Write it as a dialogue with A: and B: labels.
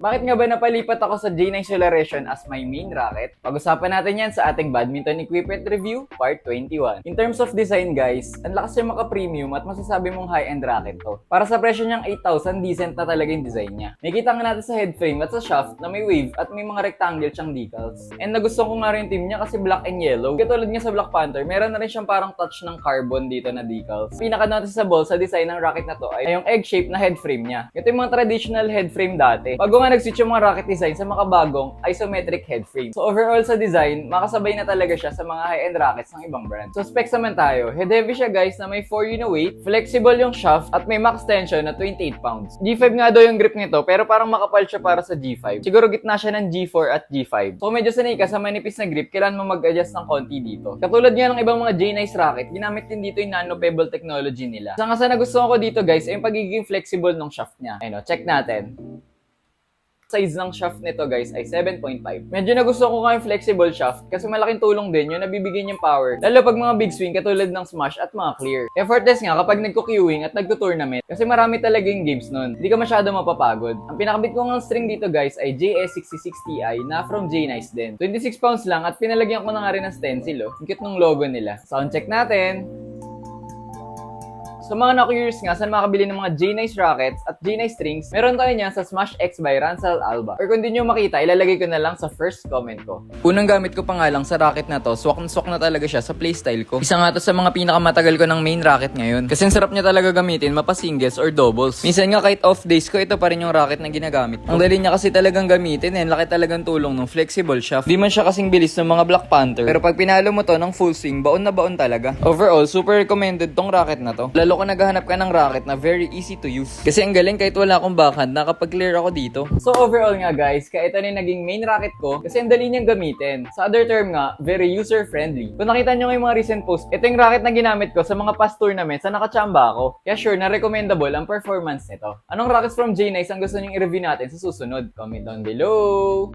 A: Bakit nga ba napalipat ako sa J9 Solarization as my main racket? Pag-usapan natin yan sa ating badminton equipment review, part 21. In terms of design guys, ang lakas yung maka-premium at masasabi mong high-end racket to. Para sa presyo niyang 8,000, decent na talaga yung design niya. May kita nga natin sa headframe at sa shaft na may wave at may mga rectangle siyang decals. And nagustuhan ko nga rin yung team niya kasi black and yellow. Katulad nga sa Black Panther, meron na rin siyang parang touch ng carbon dito na decals. Pinaka-noticeable sa design ng racket na to ay yung egg shape na headframe niya. Ito yung mga traditional headframe dati. Bago nga nag-switch yung mga racket design sa makabagong isometric headframe. So overall sa design, makasabay na talaga siya sa mga high-end rackets ng ibang brand. So specs naman tayo. Head heavy siya guys na may 4U na weight, flexible yung shaft at may max tension na 28 pounds. G5 nga daw yung grip nito pero parang makapal siya para sa G5. Siguro gitna siya ng G4 at G5. So kung medyo sanay ka sa manipis na grip, kailangan mo mag-adjust ng konti dito. Katulad nga ng ibang mga J-Nice racket, ginamit din dito yung nano pebble technology nila. Sa nga sa nagustuhan ko dito guys ay yung pagiging flexible ng shaft niya. Ayun, check natin. Size ng shaft nito guys ay 7.5. Medyo nagustuhan ko nga yung flexible shaft kasi malaking tulong din yun na bibigyan yung power. Lalo pag mga big swing katulad ng smash at mga clear. Effortless nga kapag nagko-queuing at nagto-tournament kasi marami talaga yung games nun. Hindi ka masyado mapapagod. Ang pinakabit ko ng string dito guys ay JS66Ti na from J-Nice din. 26 pounds lang at pinalagyan ko na nga rin ng stencil oh. Ang cute ng logo nila. Sound check natin. Sa mga na-curious nga saan makabili ng mga J-Nice rackets at J-Nice strings, meron tayo niyan sa Smash X by Ransel Alba. Or kung di nyo makita, ilalagay ko na lang sa first comment ko. Unang gamit ko pa nga lang sa racket na to, swak na talaga siya sa playstyle ko. Isa nga to sa mga pinakamatagal ko ng main racket ngayon. Kasi ang sarap niya talaga gamitin, mapa singles or doubles. Minsan nga kahit off days ko, ito pa rin yung racket na ginagamit ko. Ang dali niya kasi talagang gamitin eh, laki talagang tulong ng flexible shaft. Di man siya kasing bilis ng mga Black Panther. Pero pag pinalo mo to ng full swing, baon na baon talaga. Overall, super recommended tong racket na to. Lalo kung naghahanap ka ng racket na very easy to use. Kasi ang galing kahit wala akong backhand, nakapag-clear ako dito. So overall nga guys, kaya ito na yung naging main racket ko kasi ang dali niyang gamitin. Sa other term nga, very user-friendly. Kung nakita nyo yung mga recent post, ito yung racket na ginamit ko sa mga past tournaments na nakachamba ako. Kaya sure na recommendable ang performance nito. Anong rackets from J-Nice ang gusto nyong i-review natin sa susunod? Comment down below!